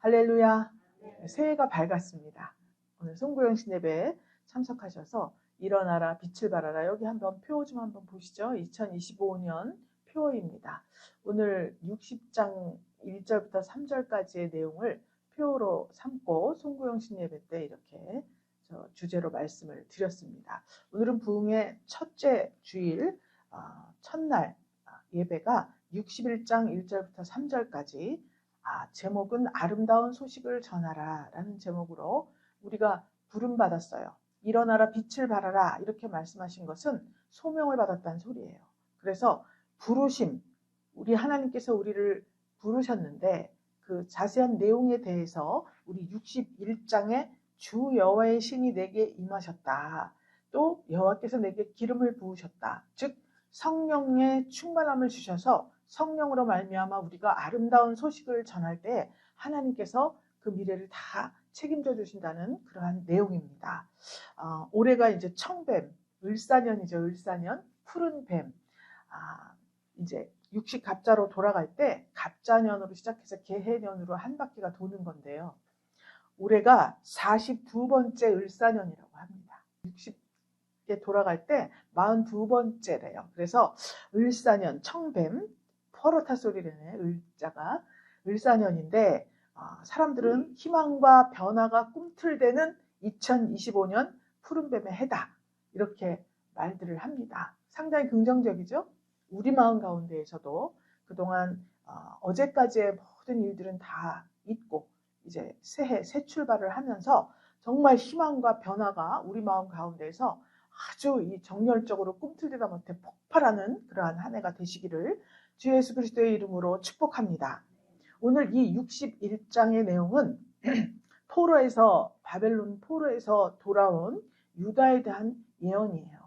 할렐루야. 새해가 밝았습니다. 오늘 송구영신 예배에 참석하셔서 일어나라 빛을 발하라, 여기 한번 표 좀 한번 보시죠. 2025년 표입니다. 오늘 60장 1절부터 3절까지의 내용을 표로 삼고 송구영신 예배 때 이렇게 주제로 말씀을 드렸습니다. 오늘은 부흥의 첫째 주일 첫날 예배가 61장 1절부터 3절까지 제목은 아름다운 소식을 전하라 라는 제목으로 우리가 부름받았어요. 일어나라 빛을 발하라 이렇게 말씀하신 것은 소명을 받았다는 소리예요. 그래서 부르심, 우리 하나님께서 우리를 부르셨는데 그 자세한 내용에 대해서 우리 61장에 주 여호와의 신이 내게 임하셨다. 또 여호와께서 내게 기름을 부으셨다. 즉 성령의 충만함을 주셔서 성령으로 말미암아 우리가 아름다운 소식을 전할 때 하나님께서 그 미래를 다 책임져 주신다는 그러한 내용입니다. 올해가 이제 청뱀, 을사년이죠. 을사년, 푸른 뱀. 이제 육식 갑자로 돌아갈 때 갑자년으로 시작해서 개해년으로 한 바퀴가 도는 건데요. 올해가 42번째 을사년이라고 합니다. 60에 돌아갈 때 42번째래요. 그래서 을사년, 청뱀, 퍼로타 소리라네. 을자가 을사년인데 사람들은 희망과 변화가 꿈틀대는 2025년 푸른뱀의 해다 이렇게 말들을 합니다. 상당히 긍정적이죠. 우리 마음 가운데에서도 그동안 어제까지의 모든 일들은 다 잊고 이제 새해 새 출발을 하면서 정말 희망과 변화가 우리 마음 가운데에서 아주 이 정열적으로 꿈틀대다 못해 폭발하는 그러한 한 해가 되시기를 주 예수 그리스도의 이름으로 축복합니다. 오늘 이 61장의 내용은 포로에서 바벨론 포로에서 돌아온 유다에 대한 예언이에요.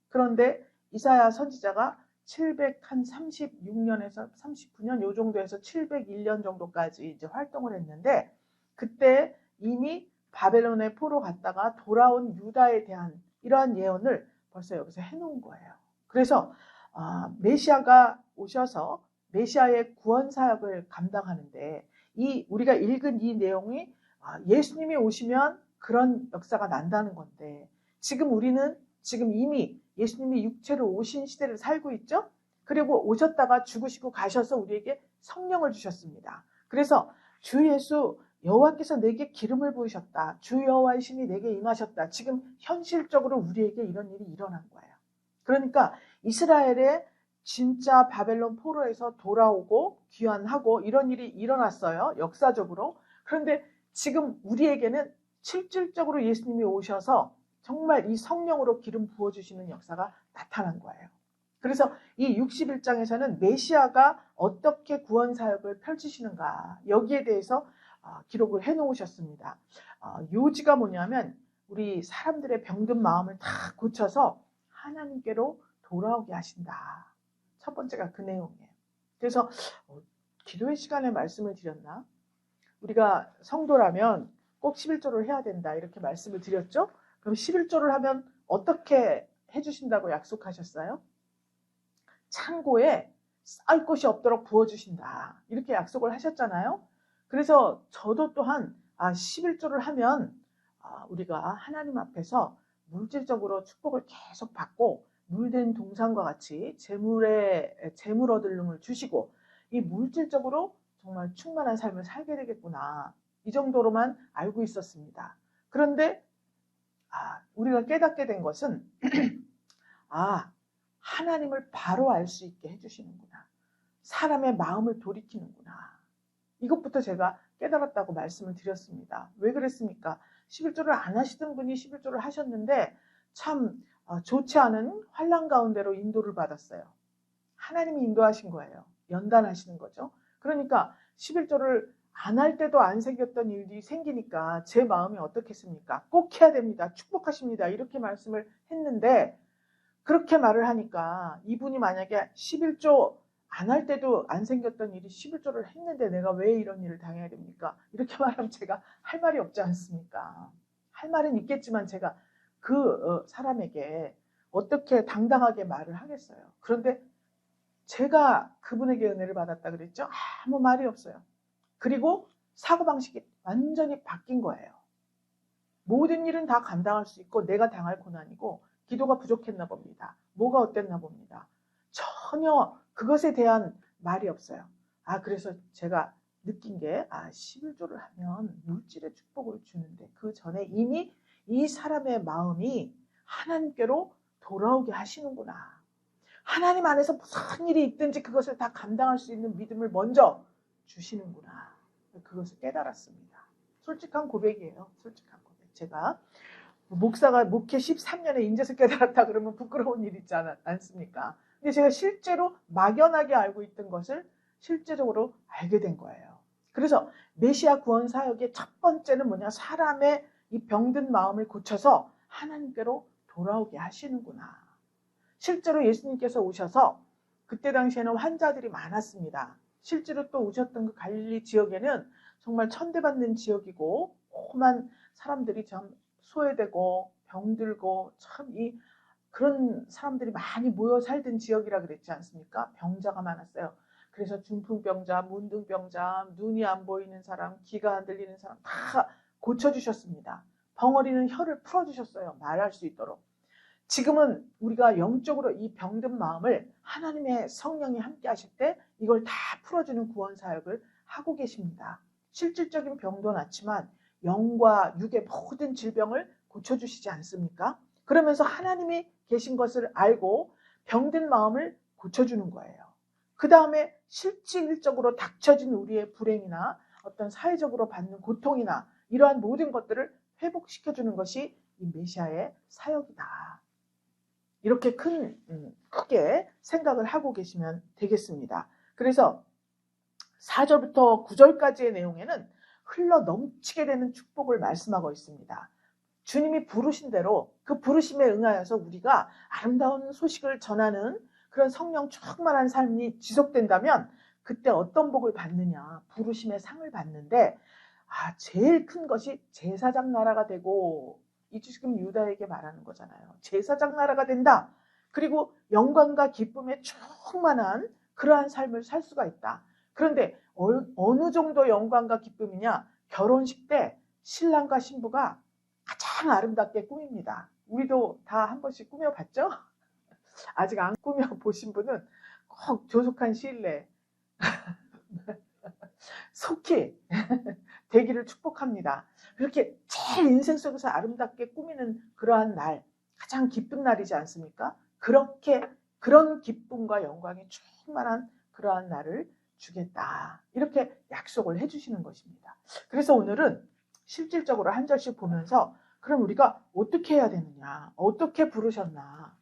그런데 이사야 선지자가 736년에서 39년 요 정도에서 701년 정도까지 이제 활동을 했는데 그때 이미 바벨론에 포로 갔다가 돌아온 유다에 대한 이러한 예언을 벌써 여기서 해놓은 거예요. 그래서 메시아가 오셔서 메시아의 구원 사역을 감당하는데 우리가 읽은 이 내용이 예수님이 오시면 그런 역사가 난다는 건데 지금 우리는 지금 이미 예수님이 육체로 오신 시대를 살고 있죠. 그리고 오셨다가 죽으시고 가셔서 우리에게 성령을 주셨습니다. 그래서 주 예수 여호와께서 내게 기름을 부으셨다. 주 여호와의 신이 내게 임하셨다. 지금 현실적으로 우리에게 이런 일이 일어난 거예요. 그러니까 이스라엘의 진짜 바벨론 포로에서 돌아오고 귀환하고 이런 일이 일어났어요. 역사적으로. 그런데 지금 우리에게는 실질적으로 예수님이 오셔서 정말 이 성령으로 기름 부어주시는 역사가 나타난 거예요. 그래서 이 61장에서는 메시아가 어떻게 구원 사역을 펼치시는가 여기에 대해서 기록을 해놓으셨습니다. 요지가 뭐냐면 우리 사람들의 병든 마음을 다 고쳐서 하나님께로 돌아오게 하신다. 첫 번째가 그 내용이에요. 그래서 기도의 시간에 말씀을 드렸나? 우리가 성도라면 꼭 11조를 해야 된다 이렇게 말씀을 드렸죠? 그럼 11조를 하면 어떻게 해주신다고 약속하셨어요? 창고에 쌀 곳이 없도록 부어주신다 이렇게 약속을 하셨잖아요. 그래서 저도 또한 11조를 하면 우리가 하나님 앞에서 물질적으로 축복을 계속 받고 물된 동산과 같이 재물 얻을름을 주시고 이 물질적으로 정말 충만한 삶을 살게 되겠구나 이 정도로만 알고 있었습니다. 그런데 우리가 깨닫게 된 것은 하나님을 바로 알 수 있게 해주시는구나. 사람의 마음을 돌이키는구나. 이것부터 제가 깨달았다고 말씀을 드렸습니다. 왜 그랬습니까? 11조를 안 하시던 분이 11조를 하셨는데 참 좋지 않은 환난 가운데로 인도를 받았어요. 하나님이 인도하신 거예요. 연단하시는 거죠. 그러니까 11조를 안 할 때도 안 생겼던 일이 생기니까 제 마음이 어떻겠습니까? 꼭 해야 됩니다. 축복하십니다. 이렇게 말씀을 했는데 그렇게 말을 하니까 이분이 만약에 11조 안 할 때도 안 생겼던 일이 11조를 했는데 내가 왜 이런 일을 당해야 됩니까? 이렇게 말하면 제가 할 말이 없지 않습니까? 할 말은 있겠지만 제가 그 사람에게 어떻게 당당하게 말을 하겠어요. 그런데 제가 그분에게 은혜를 받았다 그랬죠? 아무 말이 없어요. 그리고 사고방식이 완전히 바뀐 거예요. 모든 일은 다 감당할 수 있고 내가 당할 고난이고 기도가 부족했나 봅니다. 뭐가 어땠나 봅니다. 전혀 그것에 대한 말이 없어요. 그래서 제가 느낀 게 11조를 하면 물질의 축복을 주는데 그 전에 이미 이 사람의 마음이 하나님께로 돌아오게 하시는구나. 하나님 안에서 무슨 일이 있든지 그것을 다 감당할 수 있는 믿음을 먼저 주시는구나. 그것을 깨달았습니다. 솔직한 고백이에요. 솔직한 고백. 제가 목사가 목회 13년에 인제서 깨달았다 그러면 부끄러운 일 있지 않습니까? 근데 제가 실제로 막연하게 알고 있던 것을 실제적으로 알게 된 거예요. 그래서 메시아 구원 사역의 첫 번째는 뭐냐? 사람의 이 병든 마음을 고쳐서 하나님께로 돌아오게 하시는구나. 실제로 예수님께서 오셔서 그때 당시에는 환자들이 많았습니다. 실제로 또 오셨던 그 갈릴리 지역에는 정말 천대받는 지역이고 험한 사람들이 참 소외되고 병들고 참 그런 사람들이 많이 모여 살던 지역이라 그랬지 않습니까? 병자가 많았어요. 그래서 중풍병자, 문둥병자, 눈이 안 보이는 사람, 귀가 안 들리는 사람 다 고쳐주셨습니다. 벙어리는 혀를 풀어주셨어요. 말할 수 있도록. 지금은 우리가 영적으로 이 병든 마음을 하나님의 성령이 함께 하실 때 이걸 다 풀어주는 구원 사역을 하고 계십니다. 실질적인 병도 낫지만 영과 육의 모든 질병을 고쳐주시지 않습니까? 그러면서 하나님이 계신 것을 알고 병든 마음을 고쳐주는 거예요. 그 다음에 실질적으로 닥쳐진 우리의 불행이나 어떤 사회적으로 받는 고통이나 이러한 모든 것들을 회복시켜주는 것이 이 메시아의 사역이다. 이렇게 크게 생각을 하고 계시면 되겠습니다. 그래서 4절부터 9절까지의 내용에는 흘러 넘치게 되는 축복을 말씀하고 있습니다. 주님이 부르신 대로 그 부르심에 응하여서 우리가 아름다운 소식을 전하는 그런 성령 충만한 삶이 지속된다면 그때 어떤 복을 받느냐? 부르심의 상을 받는데 제일 큰 것이 제사장 나라가 되고 이 지금 유다에게 말하는 거잖아요. 제사장 나라가 된다. 그리고 영광과 기쁨에 충만한 그러한 삶을 살 수가 있다. 그런데 어느 정도 영광과 기쁨이냐? 결혼식 때 신랑과 신부가 가장 아름답게 꾸밉니다. 우리도 다 한 번씩 꾸며봤죠? 아직 안 꾸며보신 분은 꼭 조속한 시일 내에 속히 되기를 축복합니다. 그렇게 제일 인생 속에서 아름답게 꾸미는 그러한 날, 가장 기쁜 날이지 않습니까? 그런 기쁨과 영광이 충만한 그러한 날을 주겠다. 이렇게 약속을 해주시는 것입니다. 그래서 오늘은 실질적으로 한 절씩 보면서 그럼 우리가 어떻게 해야 되느냐? 어떻게 부르셨나?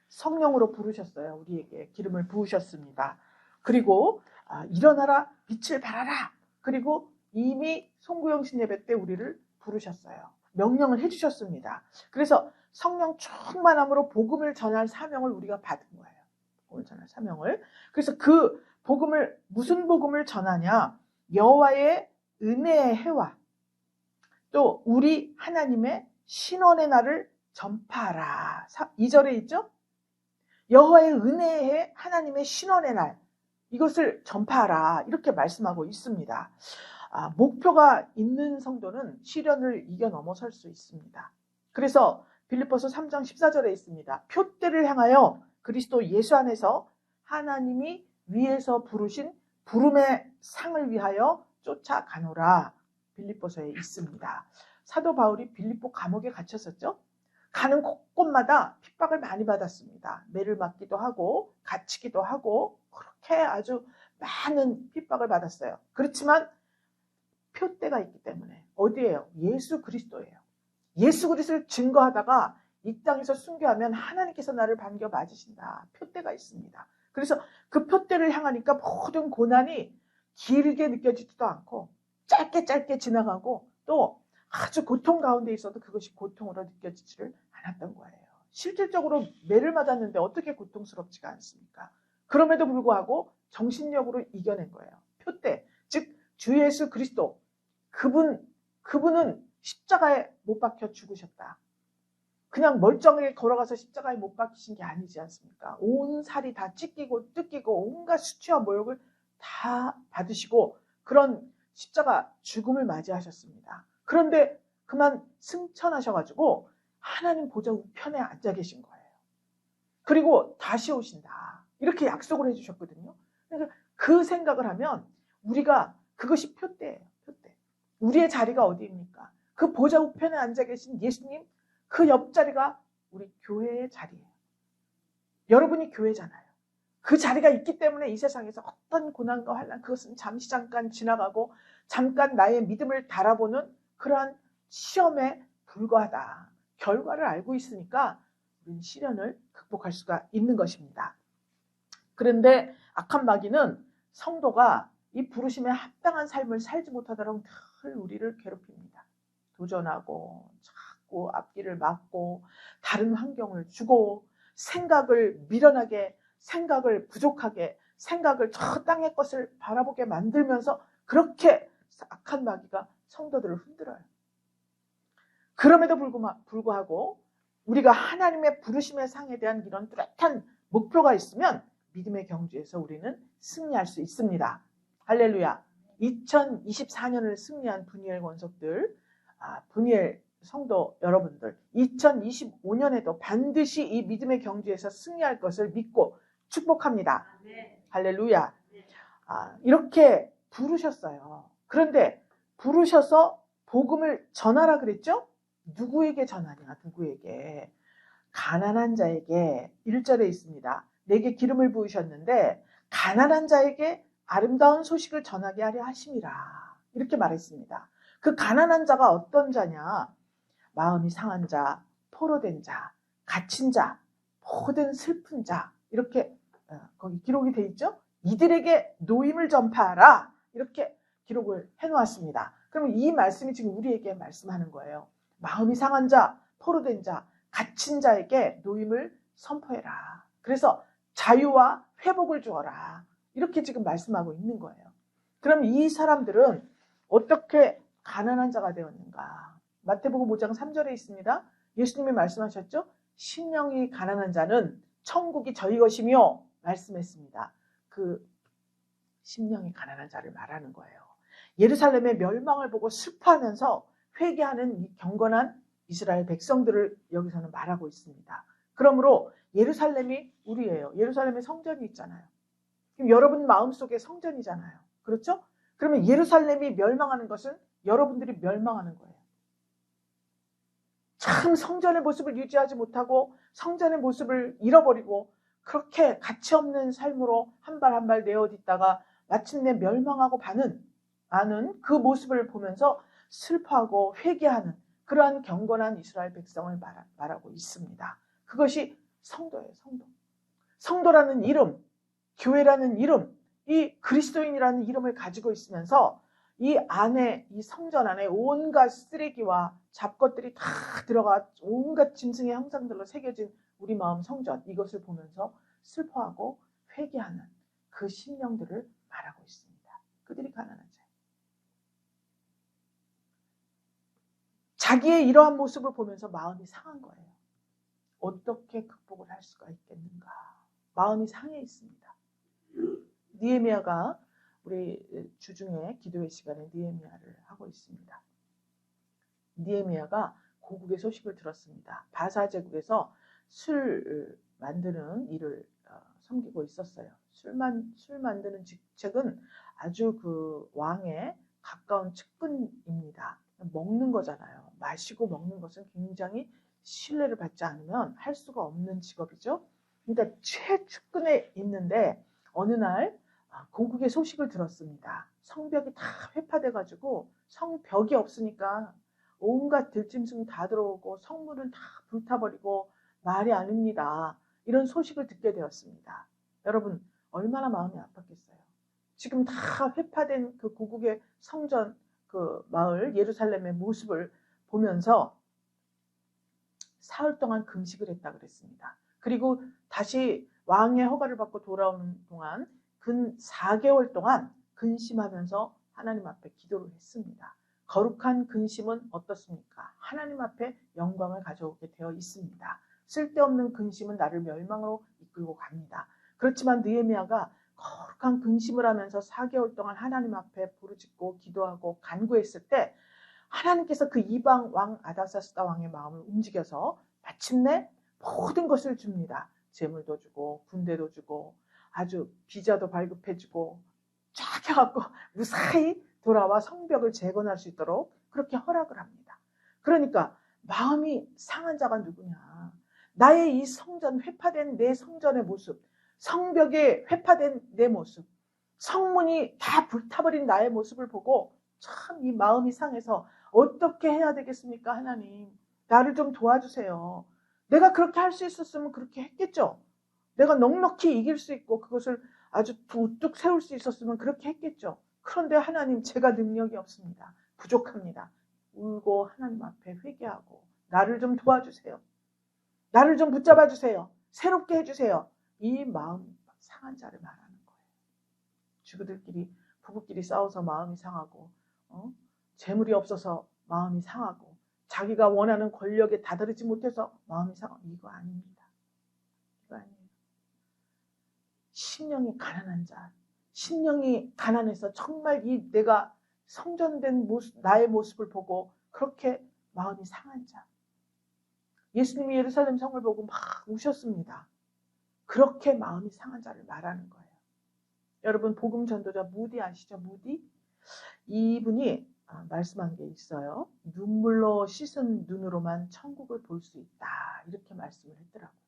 성령으로 부르셨어요. 우리에게 기름을 부으셨습니다. 그리고 일어나라, 빛을 발하라. 그리고 이미 송구영신 예배 때 우리를 부르셨어요. 명령을 해주셨습니다. 그래서 성령 충만함으로 복음을 전할 사명을 우리가 받은 거예요. 복음을 전할 사명을. 그래서 그 복음을 무슨 복음을 전하냐? 여호와의 은혜의 해와 또 우리 하나님의 신원의 날을 전파하라. 2절에 있죠? 여호와의 은혜의 해, 하나님의 신원의 날. 이것을 전파하라. 이렇게 말씀하고 있습니다. 목표가 있는 성도는 시련을 이겨 넘어설 수 있습니다. 그래서 빌립보서 3장 14절에 있습니다. 표대를 향하여 그리스도 예수 안에서 하나님이 위에서 부르신 부름의 상을 위하여 쫓아가노라. 빌립보서에 있습니다. 사도 바울이 빌립보 감옥에 갇혔었죠. 가는 곳곳마다 핍박을 많이 받았습니다. 매를 맞기도 하고 갇히기도 하고 그렇게 아주 많은 핍박을 받았어요. 그렇지만 표대가 있기 때문에 어디예요? 예수 그리스도예요. 예수 그리스도를 증거하다가 이 땅에서 순교하면 하나님께서 나를 반겨 맞으신다. 표대가 있습니다. 그래서 그 표대를 향하니까 모든 고난이 길게 느껴지지도 않고 짧게 지나가고 또 아주 고통 가운데 있어도 그것이 고통으로 느껴지지를 않았던 거예요. 실질적으로 매를 맞았는데 어떻게 고통스럽지가 않습니까? 그럼에도 불구하고 정신력으로 이겨낸 거예요. 표대, 즉 주 예수 그리스도 그분은 십자가에 못 박혀 죽으셨다. 그냥 멀쩡하게 걸어가서 십자가에 못 박히신 게 아니지 않습니까? 온 살이 다 찢기고 뜯기고 온갖 수치와 모욕을 다 받으시고 그런 십자가 죽음을 맞이하셨습니다. 그런데 그만 승천하셔가지고 하나님 보좌 우편에 앉아 계신 거예요. 그리고 다시 오신다. 이렇게 약속을 해주셨거든요. 그러니까 그 생각을 하면 우리가 그것이 표대예요. 표대. 우리의 자리가 어디입니까? 그 보좌 우편에 앉아 계신 예수님 그 옆자리가 우리 교회의 자리예요. 여러분이 교회잖아요. 그 자리가 있기 때문에 이 세상에서 어떤 고난과 환난 그것은 잠시 잠깐 지나가고 잠깐 나의 믿음을 달아보는 그러한 시험에 불과하다. 결과를 알고 있으니까 우리는 시련을 극복할 수가 있는 것입니다. 그런데 악한 마귀는 성도가 이 부르심에 합당한 삶을 살지 못하도록 늘 우리를 괴롭힙니다. 도전하고 자꾸 앞길을 막고 다른 환경을 주고 생각을 미련하게 생각을 부족하게 생각을 저 땅의 것을 바라보게 만들면서 그렇게 악한 마귀가 성도들을 흔들어요. 그럼에도 불구하고 우리가 하나님의 부르심의 상에 대한 이런 뚜렷한 목표가 있으면 믿음의 경주에서 우리는 승리할 수 있습니다. 할렐루야. 2024년을 승리한 분이엘 권속들, 분이엘 성도 여러분들, 2025년에도 반드시 이 믿음의 경주에서 승리할 것을 믿고 축복합니다. 할렐루야. 이렇게 부르셨어요. 그런데 부르셔서 복음을 전하라 그랬죠? 누구에게 전하냐? 누구에게? 가난한 자에게 1절에 있습니다. 내게 기름을 부으셨는데 가난한 자에게 아름다운 소식을 전하게 하려 하심이라. 이렇게 말했습니다. 그 가난한 자가 어떤 자냐? 마음이 상한 자, 포로된 자, 갇힌 자, 모든 슬픈 자 이렇게 거기 기록이 돼 있죠? 이들에게 노임을 전파하라. 이렇게 기록을 해놓았습니다. 그러면 이 말씀이 지금 우리에게 말씀하는 거예요. 마음이 상한 자, 포로된 자, 갇힌 자에게 노임을 선포해라. 그래서 자유와 회복을 주어라. 이렇게 지금 말씀하고 있는 거예요. 그럼 이 사람들은 어떻게 가난한 자가 되었는가? 마태복음 5장 3절에 있습니다. 예수님이 말씀하셨죠? 심령이 가난한 자는 천국이 저희 것이며 말씀했습니다. 그 심령이 가난한 자를 말하는 거예요. 예루살렘의 멸망을 보고 슬퍼하면서 회개하는 이 경건한 이스라엘 백성들을 여기서는 말하고 있습니다. 그러므로 예루살렘이 우리예요. 예루살렘에 성전이 있잖아요. 그럼 여러분 마음속에 성전이잖아요. 그렇죠? 그러면 예루살렘이 멸망하는 것은 여러분들이 멸망하는 거예요. 참 성전의 모습을 유지하지 못하고 성전의 모습을 잃어버리고 그렇게 가치 없는 삶으로 한 발 한 발 내어딛다가 마침내 멸망하고 아는 그 모습을 보면서 슬퍼하고 회개하는 그러한 경건한 이스라엘 백성을 말하고 있습니다. 그것이 성도예요. 성도. 성도라는 이름, 교회라는 이름, 이 그리스도인이라는 이름을 가지고 있으면서 이 안에, 이 성전 안에 온갖 쓰레기와 잡것들이 다 들어가 온갖 짐승의 형상들로 새겨진 우리 마음 성전, 이것을 보면서 슬퍼하고 회개하는 그 심령들을 말하고 있습니다. 그들이 가난한 자예요. 자기의 이러한 모습을 보면서 마음이 상한 거예요. 어떻게 극복을 할 수가 있겠는가? 마음이 상해 있습니다. 느헤미야가 우리 주중에 기도의 시간에 느헤미야를 하고 있습니다. 느헤미야가 고국의 소식을 들었습니다. 바사 제국에서 술 만드는 일을 섬기고 있었어요. 술 만드는 직책은 아주 그 왕의 가까운 측근입니다. 먹는 거잖아요. 마시고 먹는 것은 굉장히 신뢰를 받지 않으면 할 수가 없는 직업이죠. 그러니까 최측근에 있는데 어느 날 고국의 소식을 들었습니다. 성벽이 다 회파돼가지고 성벽이 없으니까 온갖 들짐승 다 들어오고 성문은 다 불타버리고 말이 아닙니다. 이런 소식을 듣게 되었습니다. 여러분 얼마나 마음이 아팠겠어요. 지금 다 회파된 그 고국의 성전 그 마을 예루살렘의 모습을 보면서 사흘 동안 금식을 했다 그랬습니다. 그리고 다시 왕의 허가를 받고 돌아오는 동안 근 4개월 동안 근심하면서 하나님 앞에 기도를 했습니다. 거룩한 근심은 어떻습니까? 하나님 앞에 영광을 가져오게 되어 있습니다. 쓸데없는 근심은 나를 멸망으로 이끌고 갑니다. 그렇지만 느헤미야가 거룩한 근심을 하면서 4개월 동안 하나님 앞에 부르짖고 기도하고 간구했을 때 하나님께서 그 이방 왕 아닥사스다 왕의 마음을 움직여서 마침내 모든 것을 줍니다. 재물도 주고 군대도 주고 아주 비자도 발급해주고 쫙 해갖고 무사히 돌아와 성벽을 재건할 수 있도록 그렇게 허락을 합니다. 그러니까 마음이 상한 자가 누구냐. 나의 이 성전, 회파된 내 성전의 모습, 성벽에 회파된 내 모습, 성문이 다 불타버린 나의 모습을 보고 참 이 마음이 상해서 어떻게 해야 되겠습니까? 하나님, 나를 좀 도와주세요. 내가 그렇게 할 수 있었으면 그렇게 했겠죠. 내가 넉넉히 이길 수 있고 그것을 아주 우뚝 세울 수 있었으면 그렇게 했겠죠. 그런데 하나님, 제가 능력이 없습니다. 부족합니다. 울고 하나님 앞에 회개하고 나를 좀 도와주세요. 나를 좀 붙잡아 주세요. 새롭게 해주세요. 이 마음 상한 자를 말하는 거예요. 주부들끼리 부부끼리 싸워서 마음이 상하고 재물이 없어서 마음이 상하고 자기가 원하는 권력에 다다르지 못해서 마음이 상하고 이거 아닙니다. 이거 아니에요. 심령이 가난한 자, 심령이 가난해서 정말 이 내가 성전된 모습, 나의 모습을 보고 그렇게 마음이 상한 자. 예수님이 예루살렘 성을 보고 막 우셨습니다. 그렇게 마음이 상한 자를 말하는 거예요. 여러분, 복음 전도자 무디 아시죠? 무디? 이분이 말씀한 게 있어요. 눈물로 씻은 눈으로만 천국을 볼 수 있다. 이렇게 말씀을 했더라고요.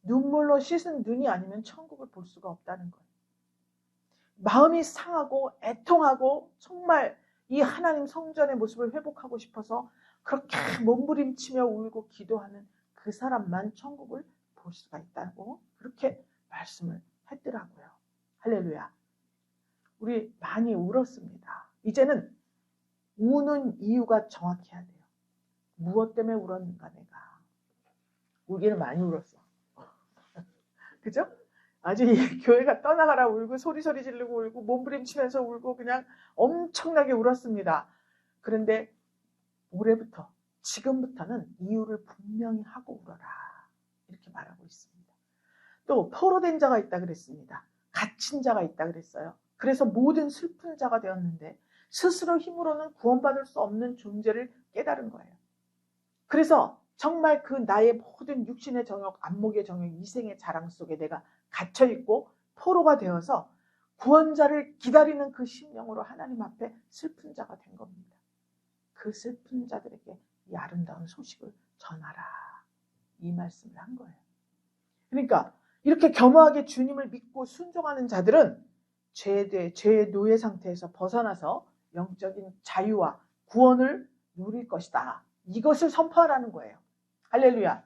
눈물로 씻은 눈이 아니면 천국을 볼 수가 없다는 거예요. 마음이 상하고 애통하고 정말 이 하나님 성전의 모습을 회복하고 싶어서 그렇게 몸부림치며 울고 기도하는 그 사람만 천국을 볼 수가 있다고 그렇게 말씀을 했더라고요. 할렐루야. 우리 많이 울었습니다. 이제는 우는 이유가 정확해야 돼요. 무엇 때문에 울었는가 내가. 울기는 많이 울었어. 그죠? 아주 이 교회가 떠나가라 울고 소리소리 지르고 울고 몸부림치면서 울고 그냥 엄청나게 울었습니다. 그런데 올해부터 지금부터는 이유를 분명히 하고 울어라. 이렇게 말하고 있습니다. 또 포로된 자가 있다 그랬습니다. 갇힌 자가 있다 그랬어요. 그래서 모든 슬픈 자가 되었는데 스스로 힘으로는 구원받을 수 없는 존재를 깨달은 거예요. 그래서 정말 그 나의 모든 육신의 정욕, 안목의 정욕, 이생의 자랑 속에 내가 갇혀있고 포로가 되어서 구원자를 기다리는 그 심령으로 하나님 앞에 슬픈 자가 된 겁니다. 그 슬픈 자들에게 이 아름다운 소식을 전하라. 이 말씀을 한 거예요. 그러니까 이렇게 겸허하게 주님을 믿고 순종하는 자들은 죄의 노예 상태에서 벗어나서 영적인 자유와 구원을 누릴 것이다. 이것을 선포하라는 거예요. 할렐루야.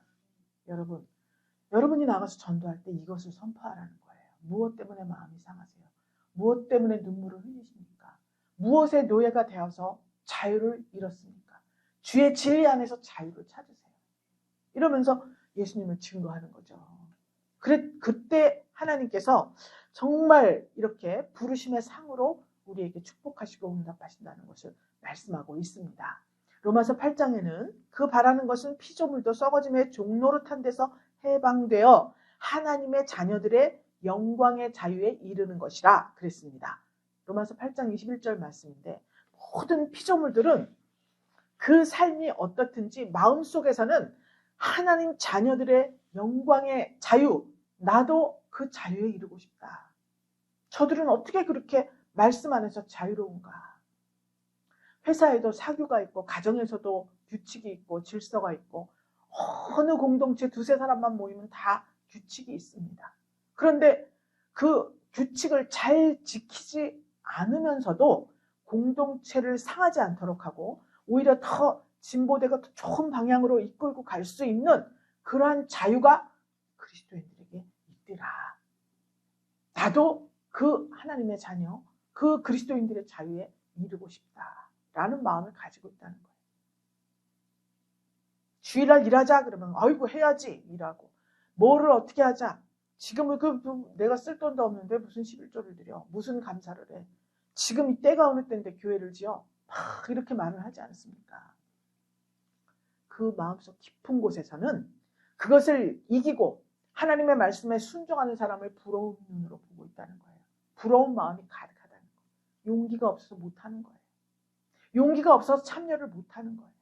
여러분이 나가서 전도할 때 이것을 선포하라는 거예요. 무엇 때문에 마음이 상하세요? 무엇 때문에 눈물을 흘리십니까? 무엇의 노예가 되어서 자유를 잃었습니까? 주의 진리 안에서 자유를 찾으세요. 이러면서 예수님을 증거하는 거죠. 그때 하나님께서 정말 이렇게 부르심의 상으로 우리에게 축복하시고 응답하신다는 것을 말씀하고 있습니다. 로마서 8장에는 그 바라는 것은 피조물도 썩어짐의 종노릇한 데서 해방되어 하나님의 자녀들의 영광의 자유에 이르는 것이라 그랬습니다. 로마서 8장 21절 말씀인데 모든 피조물들은 그 삶이 어떻든지 마음속에서는 하나님 자녀들의 영광의 자유, 나도 그 자유에 이르고 싶다. 저들은 어떻게 그렇게 말씀 안에서 자유로운가? 회사에도 사규가 있고 가정에서도 규칙이 있고 질서가 있고 어느 공동체 두세 사람만 모이면 다 규칙이 있습니다. 그런데 그 규칙을 잘 지키지 않으면서도 공동체를 상하지 않도록 하고 오히려 더 진보되고 더 좋은 방향으로 이끌고 갈 수 있는 그러한 자유가 그리스도인들에게 있더라. 나도 그 하나님의 자녀, 그 그리스도인들의 자유에 이르고 싶다라는 마음을 가지고 있다는 거예요. 주일날 일하자 그러면 아이고 해야지 일하고 뭐를 어떻게 하자. 지금은 내가 쓸 돈도 없는데 무슨 11조를 드려. 무슨 감사를 해. 지금 이 때가 어느 때인데 교회를 지어. 막 이렇게 말을 하지 않습니까? 그 마음속 깊은 곳에서는 그것을 이기고 하나님의 말씀에 순종하는 사람을 부러운 눈으로 보고 있다는 거예요. 부러운 마음이 가득하다는 거예요. 용기가 없어서 못하는 거예요. 용기가 없어서 참여를 못하는 거예요.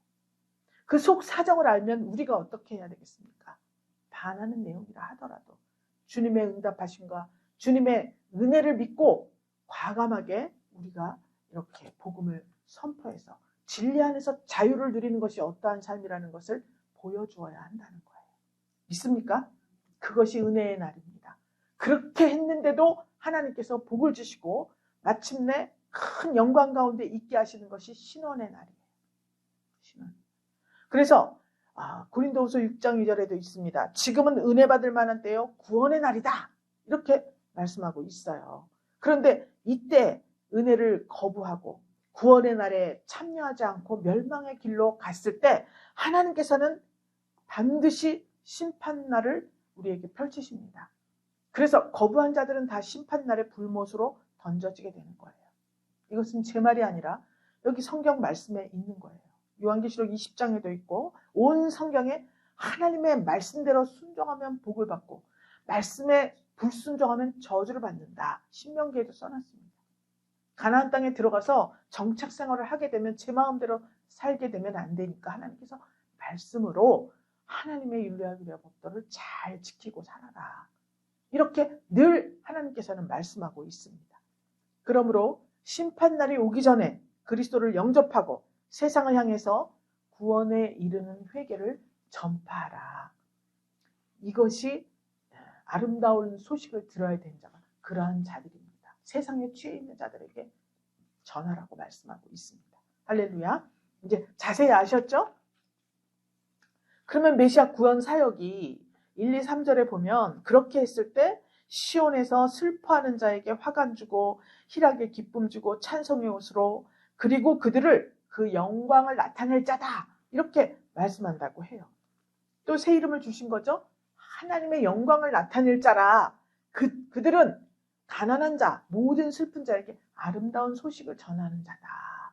그 속 사정을 알면 우리가 어떻게 해야 되겠습니까? 반하는 내용이라 하더라도 주님의 응답하심과 주님의 은혜를 믿고 과감하게 우리가 이렇게 복음을 선포해서 진리 안에서 자유를 누리는 것이 어떠한 삶이라는 것을 보여주어야 한다는 거예요. 믿습니까? 그것이 은혜의 날입니다. 그렇게 했는데도 하나님께서 복을 주시고 마침내 큰 영광 가운데 있게 하시는 것이 신원의 날이에요. 신원. 그래서 고린도후서 6장 2절에도 있습니다. 지금은 은혜 받을 만한 때요 구원의 날이다. 이렇게 말씀하고 있어요. 그런데 이때 은혜를 거부하고 구원의 날에 참여하지 않고 멸망의 길로 갔을 때 하나님께서는 반드시 심판날을 우리에게 펼치십니다. 그래서 거부한 자들은 다 심판날의 불못으로 던져지게 되는 거예요. 이것은 제 말이 아니라 여기 성경 말씀에 있는 거예요. 요한계시록 20장에도 있고 온 성경에 하나님의 말씀대로 순종하면 복을 받고 말씀에 불순종하면 저주를 받는다. 신명기에도 써놨습니다. 가나안 땅에 들어가서 정착 생활을 하게 되면 제 마음대로 살게 되면 안 되니까 하나님께서 말씀으로 하나님의 율례와 법도를 잘 지키고 살아라. 이렇게 늘 하나님께서는 말씀하고 있습니다. 그러므로 심판날이 오기 전에 그리스도를 영접하고 세상을 향해서 구원에 이르는 회개를 전파하라. 이것이 아름다운 소식을 들어야 되는 자가 그러한 자들입니다. 세상에 취해 있는 자들에게 전하라고 말씀하고 있습니다. 할렐루야. 이제 자세히 아셨죠? 그러면 메시아 구원 사역이 1, 2, 3절에 보면 그렇게 했을 때 시온에서 슬퍼하는 자에게 화관 주고 희락의 기쁨 주고 찬송의 옷으로 그리고 그들을 그 영광을 나타낼 자다. 이렇게 말씀한다고 해요. 또 새 이름을 주신 거죠. 하나님의 영광을 나타낼 자라. 그들은 가난한 자, 모든 슬픈 자에게 아름다운 소식을 전하는 자다.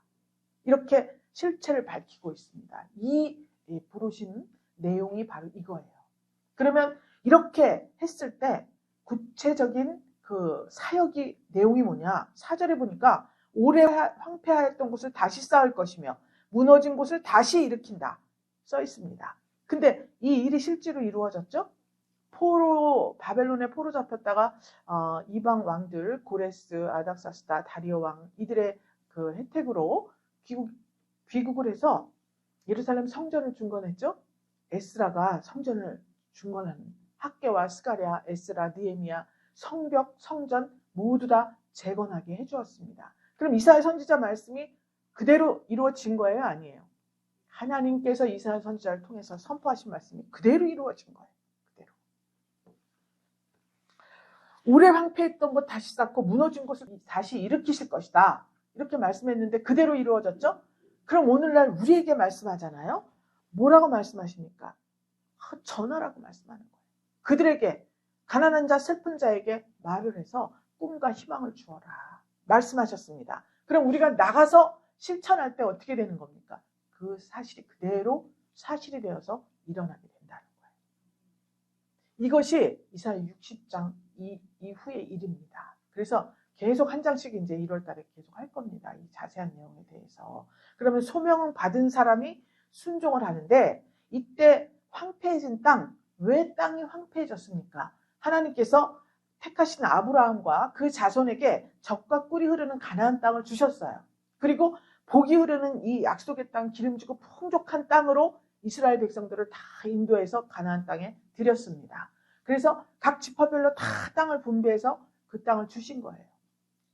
이렇게 실체를 밝히고 있습니다. 이 부르신 내용이 바로 이거예요. 그러면 이렇게 했을 때 구체적인 그 사역이 내용이 뭐냐? 4절에 보니까 오래 황폐하였던 곳을 다시 쌓을 것이며 무너진 곳을 다시 일으킨다. 써 있습니다. 근데 이 일이 실제로 이루어졌죠? 바벨론에 포로 잡혔다가 이방 왕들 고레스, 아닥사스다, 다리오 왕 이들의 그 혜택으로 귀국을 해서 예루살렘 성전을 중건했죠. 에스라가 성전을 중건하는 학개와 스가랴, 에스라, 느헤미야 성벽, 성전 모두 다 재건하게 해주었습니다. 그럼 이사야 선지자 말씀이 그대로 이루어진 거예요? 아니에요. 하나님께서 이사야 선지자를 통해서 선포하신 말씀이 그대로 이루어진 거예요. 그대로. 오래 황폐했던 곳 다시 쌓고 무너진 곳을 다시 일으키실 것이다. 이렇게 말씀했는데 그대로 이루어졌죠? 그럼 오늘날 우리에게 말씀하잖아요. 뭐라고 말씀하십니까? 전하라고 말씀하는 거예요. 그들에게 가난한 자, 슬픈 자에게 말을 해서 꿈과 희망을 주어라. 말씀하셨습니다. 그럼 우리가 나가서 실천할 때 어떻게 되는 겁니까? 그 사실이 그대로 사실이 되어서 일어나게 된다는 거예요. 이것이 이사야 60장 이후의 일입니다. 그래서 계속 한 장씩 이제 1월 달에 계속 할 겁니다. 이 자세한 내용에 대해서. 그러면 소명을 받은 사람이 순종을 하는데 이때 황폐해진 땅, 왜 땅이 황폐해졌습니까? 하나님께서 택하신 아브라함과 그 자손에게 젖과 꿀이 흐르는 가나안 땅을 주셨어요. 그리고 복이 흐르는 이 약속의 땅, 기름지고 풍족한 땅으로 이스라엘 백성들을 다 인도해서 가나안 땅에 들였습니다. 그래서 각 지파별로 다 땅을 분배해서 그 땅을 주신 거예요.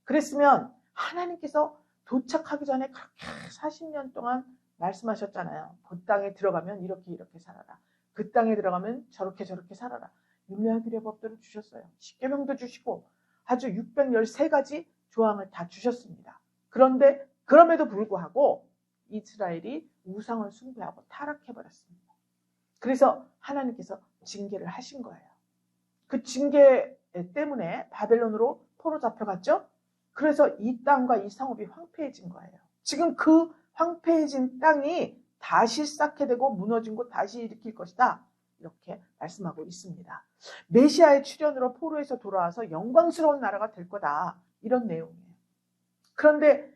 그랬으면 하나님께서 도착하기 전에 그렇게 40년 동안 말씀하셨잖아요. 그 땅에 들어가면 이렇게 살아라. 그 땅에 들어가면 저렇게 살아라. 율례와 법도를 주셨어요. 십계명도 주시고 아주 613가지 조항을 다 주셨습니다. 그런데 그럼에도 불구하고 이스라엘이 우상을 숭배하고 타락해버렸습니다. 그래서 하나님께서 징계를 하신 거예요. 그 징계 때문에 바벨론으로 포로 잡혀갔죠. 그래서 이 땅과 이 성읍이 황폐해진 거예요. 지금 그 황폐해진 땅이 다시 쌓게 되고 무너진 곳 다시 일으킬 것이다. 이렇게 말씀하고 있습니다. 메시아의 출현으로 포로에서 돌아와서 영광스러운 나라가 될 거다. 이런 내용이에요. 그런데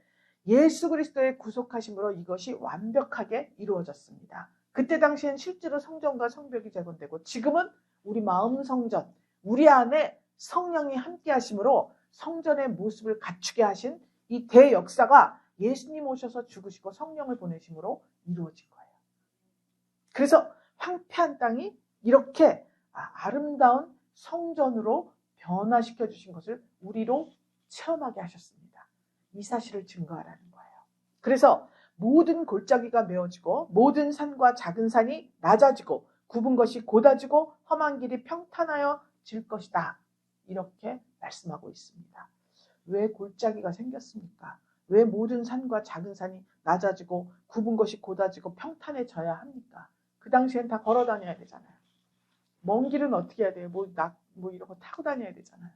예수 그리스도의 구속하심으로 이것이 완벽하게 이루어졌습니다. 그때 당시엔 실제로 성전과 성벽이 재건되고 지금은 우리 마음 성전, 우리 안에 성령이 함께 하심으로 성전의 모습을 갖추게 하신 이 대역사가 예수님 오셔서 죽으시고 성령을 보내심으로 이루어진 거예요. 그래서 황폐한 땅이 이렇게 아름다운 성전으로 변화시켜 주신 것을 우리로 체험하게 하셨습니다. 이 사실을 증거하라는 거예요. 그래서 모든 골짜기가 메워지고 모든 산과 작은 산이 낮아지고 굽은 것이 곧아지고 험한 길이 평탄하여질 것이다. 이렇게 말씀하고 있습니다. 왜 골짜기가 생겼습니까? 왜 모든 산과 작은 산이 낮아지고 굽은 것이 곧아지고 평탄해져야 합니까? 그 당시엔 다 걸어 다녀야 되잖아요. 먼 길은 어떻게 해야 돼요? 뭐 이런 거 타고 다녀야 되잖아요.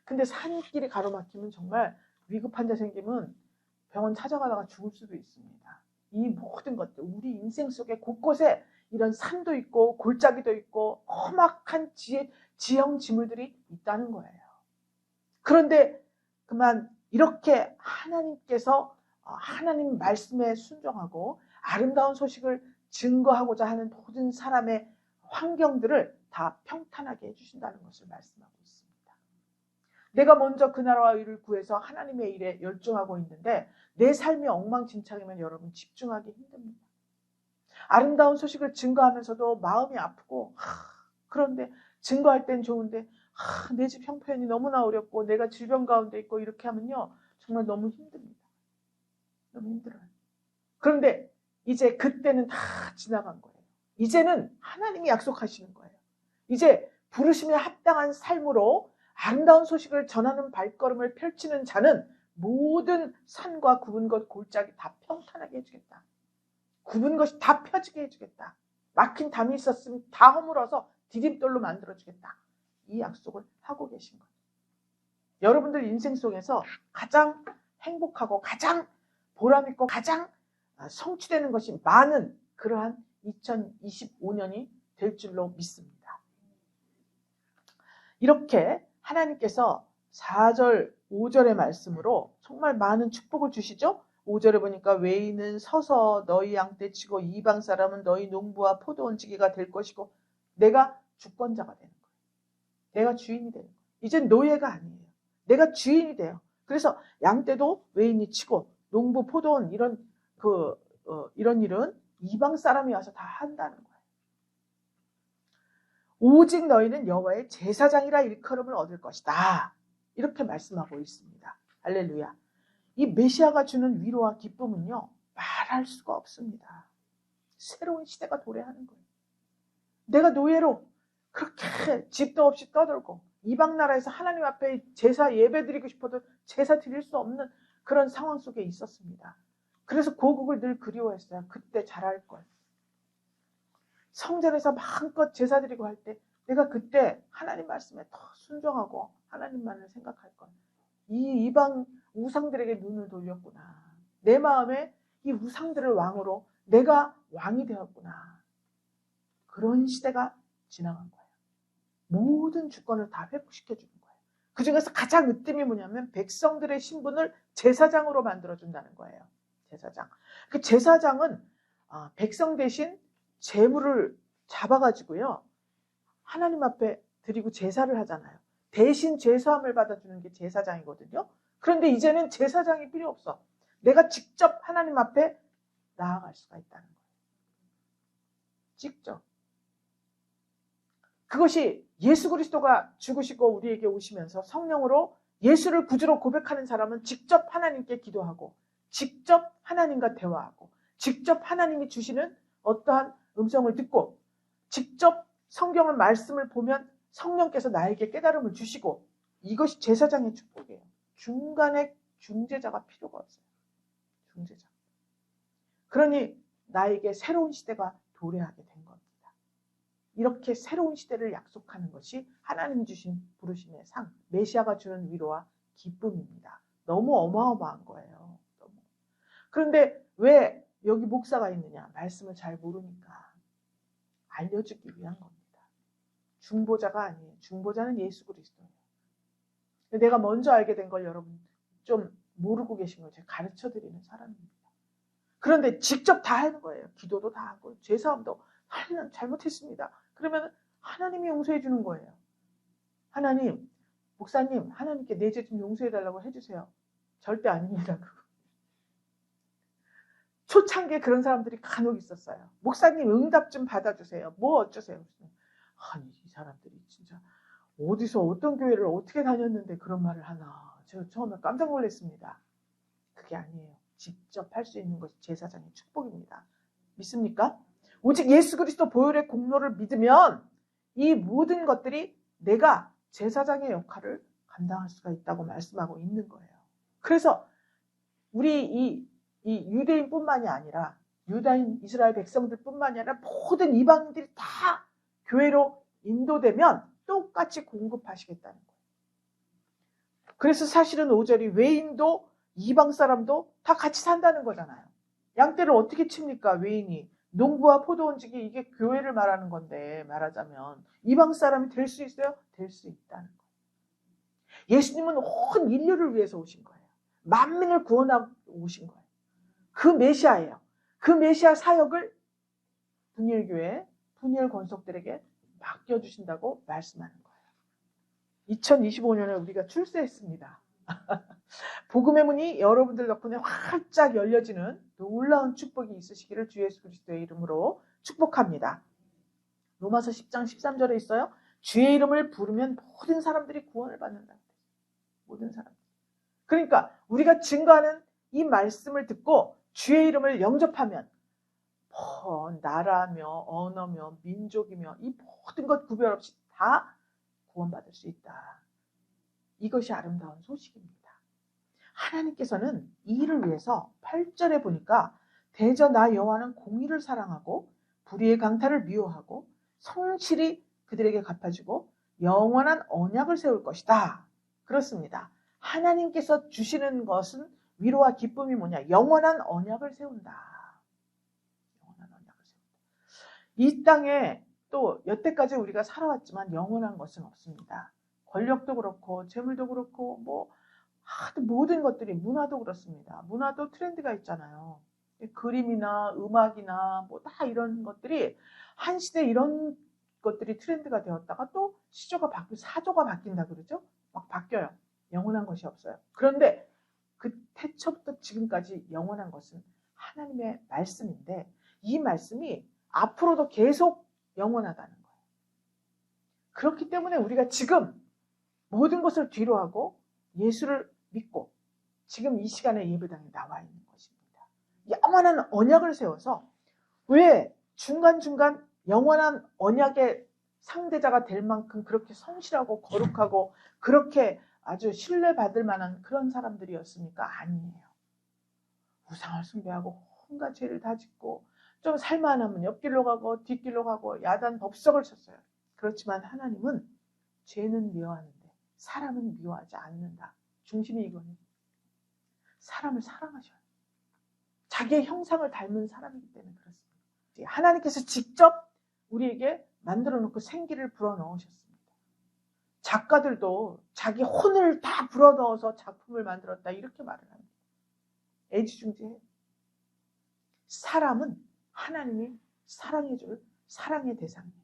근데 산길이 가로막히면 정말 위급 환자 생기면 병원 찾아가다가 죽을 수도 있습니다. 이 모든 것들, 우리 인생 속에 곳곳에 이런 산도 있고 골짜기도 있고 험악한 지형 지물들이 있다는 거예요. 그런데 그만 이렇게 하나님께서 하나님 말씀에 순종하고 아름다운 소식을 증거하고자 하는 모든 사람의 환경들을 다 평탄하게 해주신다는 것을 말씀하고 있습니다. 내가 먼저 그 나라와 의를 구해서 하나님의 일에 열중하고 있는데 내 삶이 엉망진창이면 여러분 집중하기 힘듭니다. 아름다운 소식을 증거하면서도 마음이 아프고 그런데 증거할 땐 좋은데 내 집 형편이 너무나 어렵고 내가 질병 가운데 있고 이렇게 하면요 정말 너무 힘듭니다. 너무 힘들어요. 그런데 이제 그때는 다 지나간 거예요. 이제는 하나님이 약속하시는 거예요. 이제 부르심에 합당한 삶으로 아름다운 소식을 전하는 발걸음을 펼치는 자는 모든 산과 굽은 것 골짜기 다 평탄하게 해주겠다. 굽은 것이 다 펴지게 해주겠다. 막힌 담이 있었으면 다 허물어서 디딤돌로 만들어주겠다. 이 약속을 하고 계신 거예요. 여러분들 인생 속에서 가장 행복하고 가장 보람있고 가장 성취되는 것이 많은 그러한 2025년이 될 줄로 믿습니다. 이렇게 하나님께서 4절, 5절의 말씀으로 정말 많은 축복을 주시죠. 5절에 보니까 외인은 서서 너희 양떼 치고 이방 사람은 너희 농부와 포도 얹기가 될 것이고 내가 주권자가 되는 거예요. 내가 주인이 되는 거예요. 이젠 노예가 아니에요. 내가 주인이 돼요. 그래서 양떼도 외인이 치고 농부 포도원 이런 일은 이방 사람이 와서 다 한다는 거예요. 오직 너희는 여호와의 제사장이라 일컬음을 얻을 것이다. 이렇게 말씀하고 있습니다. 할렐루야. 이 메시아가 주는 위로와 기쁨은요. 말할 수가 없습니다. 새로운 시대가 도래하는 거예요. 내가 노예로 그렇게 집도 없이 떠들고 이방 나라에서 하나님 앞에 제사 예배 드리고 싶어도 제사 드릴 수 없는 그런 상황 속에 있었습니다. 그래서 고국을 늘 그리워했어요. 그때 잘할 걸. 성전에서 마음껏 제사 드리고 할 때 내가 그때 하나님 말씀에 더 순종하고 하나님만을 생각할 걸. 이 이방 우상들에게 눈을 돌렸구나. 내 마음에 이 우상들을 왕으로 내가 왕이 되었구나. 그런 시대가 지나간 거예요. 모든 주권을 다 회복시켜주는 거예요. 그 중에서 가장 으뜸이 뭐냐면 백성들의 신분을 제사장으로 만들어준다는 거예요. 제사장. 그 제사장은 백성 대신 제물을 잡아가지고요. 하나님 앞에 드리고 제사를 하잖아요. 대신 죄사함을 받아주는 게 제사장이거든요. 그런데 이제는 제사장이 필요 없어. 내가 직접 하나님 앞에 나아갈 수가 있다는 거예요. 직접. 그것이 예수 그리스도가 죽으시고 우리에게 오시면서 성령으로 예수를 구주로 고백하는 사람은 직접 하나님께 기도하고 직접 하나님과 대화하고 직접 하나님이 주시는 어떠한 음성을 듣고 직접 성경을 말씀을 보면 성령께서 나에게 깨달음을 주시고 이것이 제사장의 축복이에요. 중간에 중재자가 필요가 없어요. 중재자. 그러니 나에게 새로운 시대가 도래하게 된 겁니다. 이렇게 새로운 시대를 약속하는 것이 하나님 주신 부르심의 상, 메시아가 주는 위로와 기쁨입니다. 너무 어마어마한 거예요. 너무. 그런데 왜 여기 목사가 있느냐? 말씀을 잘 모르니까. 알려주기 위한 겁니다. 중보자가 아니에요. 중보자는 예수 그리스도예요. 내가 먼저 알게 된 걸 여러분 좀 모르고 계신 걸 제가 가르쳐드리는 사람입니다. 그런데 직접 다 하는 거예요. 기도도 다 하고 죄사함도 하나님 잘못했습니다. 그러면 하나님이 용서해 주는 거예요. 하나님, 목사님, 하나님께 내 죄 좀 용서해 달라고 해주세요. 절대 아닙니다. 초창기에 그런 사람들이 간혹 있었어요. 목사님 응답 좀 받아주세요. 뭐 어쩌세요. 아니 이 사람들이 진짜 어디서 어떤 교회를 어떻게 다녔는데 그런 말을 하나. 제가 처음에 깜짝 놀랐습니다. 그게 아니에요. 직접 할 수 있는 것이 제사장의 축복입니다. 믿습니까? 오직 예수 그리스도 보혈의 공로를 믿으면 이 모든 것들이 내가 제사장의 역할을 감당할 수가 있다고 말씀하고 있는 거예요. 그래서 우리 이 유대인뿐만이 아니라 유다인 이스라엘 백성들뿐만이 아니라 모든 이방인들이 다 교회로 인도되면 똑같이 공급하시겠다는 거예요. 그래서 사실은 5절이 외인도 이방 사람도 다 같이 산다는 거잖아요. 양떼를 어떻게 칩니까? 외인이. 농부와 포도원직이 이게 교회를 말하는 건데 말하자면 이방 사람이 될 수 있어요? 될 수 있다는 거예요. 예수님은 온 인류를 위해서 오신 거예요. 만민을 구원하고 오신 거예요. 그 메시아예요. 그 메시아 사역을 분일교회, 분일 권속들에게 맡겨주신다고 말씀하는 거예요. 2025년에 우리가 출세했습니다. 복음의 문이 여러분들 덕분에 활짝 열려지는 놀라운 축복이 있으시기를 주 예수 그리스도의 이름으로 축복합니다. 로마서 10장 13절에 있어요. 주의 이름을 부르면 모든 사람들이 구원을 받는다. 모든 사람. 그러니까 우리가 증거하는 이 말씀을 듣고 주의 이름을 영접하면 나라며 언어며 민족이며 이 모든 것 구별 없이 다 구원받을 수 있다. 이것이 아름다운 소식입니다. 하나님께서는 이 일을 위해서 8절에 보니까 대저 나 여호와는 공의를 사랑하고 불의의 강탈을 미워하고 성실히 그들에게 갚아주고 영원한 언약을 세울 것이다. 그렇습니다. 하나님께서 주시는 것은 위로와 기쁨이 뭐냐? 영원한 언약을 세운다. 영원한 언약을 세운다. 이 땅에 또 여태까지 우리가 살아왔지만 영원한 것은 없습니다. 권력도 그렇고 재물도 그렇고 모든 것들이 문화도 그렇습니다. 문화도 트렌드가 있잖아요. 그림이나 음악이나 다 이런 것들이 한 시대 이런 것들이 트렌드가 되었다가 또 시조가 바뀌고 사조가 바뀐다 그러죠? 막 바뀌어요. 영원한 것이 없어요. 그런데 그 태초부터 지금까지 영원한 것은 하나님의 말씀인데 이 말씀이 앞으로도 계속 영원하다는 거예요. 그렇기 때문에 우리가 지금 모든 것을 뒤로 하고 예수를 믿고 지금 이 시간에 예배당에 나와 있는 것입니다. 영원한 언약을 세워서 왜 중간중간 영원한 언약의 상대자가 될 만큼 그렇게 성실하고 거룩하고 그렇게 아주 신뢰받을 만한 그런 사람들이었습니까? 아니에요. 우상을 숭배하고 온갖 죄를 다 짓고 좀 살만하면 옆길로 가고 뒷길로 가고 야단 법석을 쳤어요. 그렇지만 하나님은 죄는 미워하는데 사람은 미워하지 않는다. 중심이 이거는 사람을 사랑하셔요. 자기의 형상을 닮은 사람이기 때문에 그렇습니다. 하나님께서 직접 우리에게 만들어 놓고 생기를 불어넣으셨습니다. 작가들도 자기 혼을 다 불어넣어서 작품을 만들었다 이렇게 말을 합니다. 애지중지해요. 사람은 하나님이 사랑해줄 사랑의 대상이에요.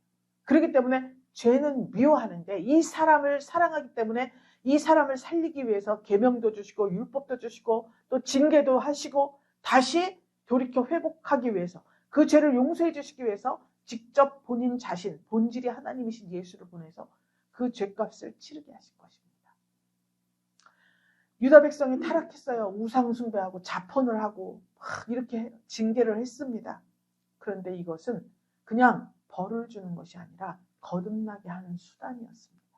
그렇기 때문에 죄는 미워하는데 이 사람을 사랑하기 때문에 이 사람을 살리기 위해서 계명도 주시고 율법도 주시고 또 징계도 하시고 다시 돌이켜 회복하기 위해서 그 죄를 용서해 주시기 위해서 직접 본인 자신, 본질이 하나님이신 예수를 보내서 그 죄값을 치르게 하신 것입니다. 유다 백성이 타락했어요. 우상 숭배하고 자폰을 하고 막 이렇게 징계를 했습니다. 그런데 이것은 그냥 벌을 주는 것이 아니라 거듭나게 하는 수단이었습니다.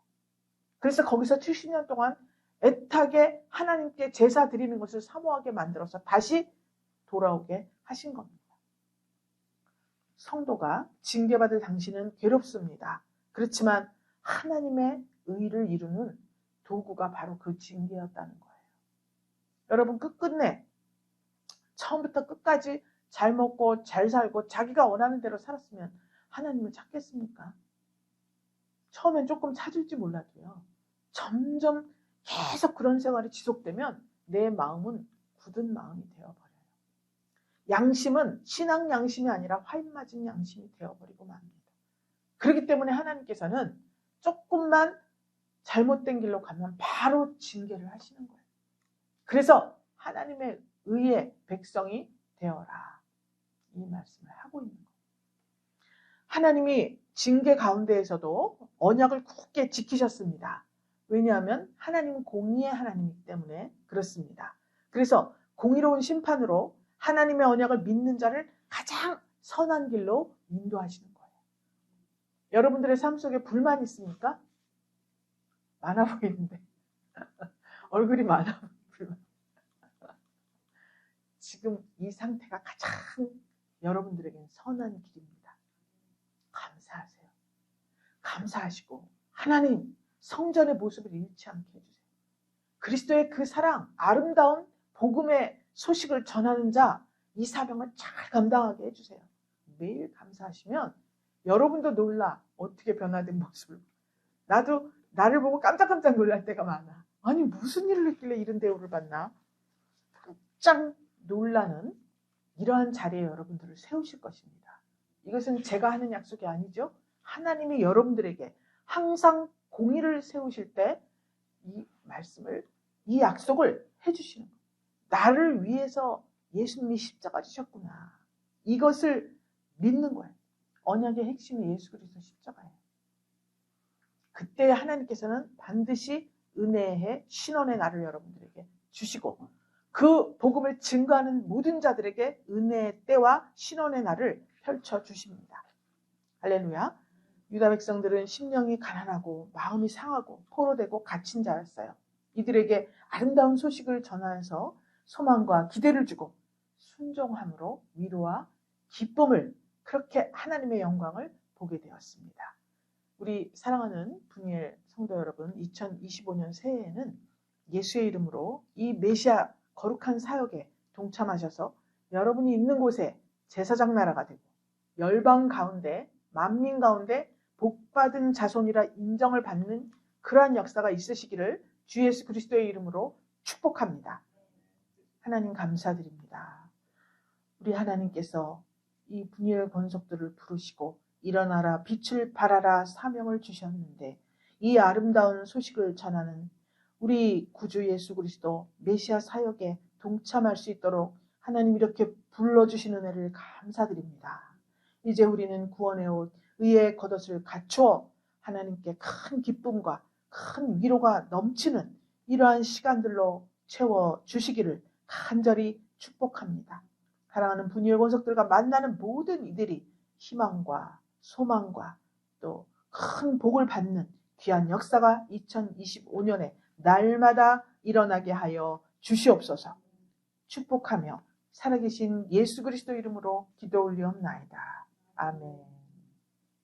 그래서 거기서 70년 동안 애타게 하나님께 제사 드리는 것을 사모하게 만들어서 다시 돌아오게 하신 겁니다. 성도가 징계받을 당시는 괴롭습니다. 그렇지만 하나님의 의를 이루는 도구가 바로 그 징계였다는 거예요. 여러분 끝끝내 처음부터 끝까지 잘 먹고 잘 살고 자기가 원하는 대로 살았으면 하나님을 찾겠습니까? 처음엔 조금 찾을지 몰라도요. 점점 계속 그런 생활이 지속되면 내 마음은 굳은 마음이 되어버려요. 양심은 신앙 양심이 아니라 화인 맞은 양심이 되어버리고 맙니다. 그렇기 때문에 하나님께서는 조금만 잘못된 길로 가면 바로 징계를 하시는 거예요. 그래서 하나님의 의의 백성이 되어라. 이 말씀을 하고 있는 거예요. 하나님이 징계 가운데에서도 언약을 굳게 지키셨습니다. 왜냐하면 하나님은 공의의 하나님이기 때문에 그렇습니다. 그래서 공의로운 심판으로 하나님의 언약을 믿는 자를 가장 선한 길로 인도하시는 거예요. 여러분들의 삶 속에 불만 있습니까? 많아 보이는데 얼굴이 많아 보이는 지금 이 상태가 가장 여러분들에게는 선한 길입니다. 감사하세요. 감사하시고 하나님 성전의 모습을 잃지 않게 해주세요. 그리스도의 그 사랑, 아름다운 복음의 소식을 전하는 자, 이 사명을 잘 감당하게 해주세요. 매일 감사하시면 여러분도 놀라. 어떻게 변화된 모습을. 나도 나를 보고 깜짝깜짝 놀랄 때가 많아. 아니 무슨 일을 했길래 이런 대우를 받나? 깜짝 놀라는 이러한 자리에 여러분들을 세우실 것입니다. 이것은 제가 하는 약속이 아니죠. 하나님이 여러분들에게 항상 공의를 세우실 때 이 말씀을, 이 약속을 해주시는 거예요. 나를 위해서 예수님이 십자가 지셨구나. 이것을 믿는 거예요. 언약의 핵심이 예수 그리스도 십자가예요. 그때 하나님께서는 반드시 은혜의 신원의 날을 여러분들에게 주시고 그 복음을 증거하는 모든 자들에게 은혜의 때와 신원의 날을 펼쳐주십니다. 할렐루야. 유다 백성들은 심령이 가난하고 마음이 상하고 포로되고 갇힌 자였어요. 이들에게 아름다운 소식을 전하여서 소망과 기대를 주고 순종함으로 위로와 기쁨을, 그렇게 하나님의 영광을 보게 되었습니다. 우리 사랑하는 분이엘 성도 여러분, 2025년 새해에는 예수의 이름으로 이 메시아 거룩한 사역에 동참하셔서 여러분이 있는 곳에 제사장 나라가 되고 열방 가운데, 만민 가운데 복받은 자손이라 인정을 받는 그러한 역사가 있으시기를 주 예수 그리스도의 이름으로 축복합니다. 하나님 감사드립니다. 우리 하나님께서 이 분이엘 권속들을 부르시고 일어나라 빛을 발하라 사명을 주셨는데 이 아름다운 소식을 전하는 우리 구주 예수 그리스도 메시아 사역에 동참할 수 있도록 하나님 이렇게 불러주시는 은혜를 감사드립니다. 이제 우리는 구원의 옷 의의 겉옷을 갖추어 하나님께 큰 기쁨과 큰 위로가 넘치는 이러한 시간들로 채워주시기를 간절히 축복합니다. 사랑하는 분이엘 권속들과 만나는 모든 이들이 희망과 소망과 또 큰 복을 받는 귀한 역사가 2025년에 날마다 일어나게 하여 주시옵소서. 축복하며 살아계신 예수 그리스도 이름으로 기도 올리옵나이다. 아멘.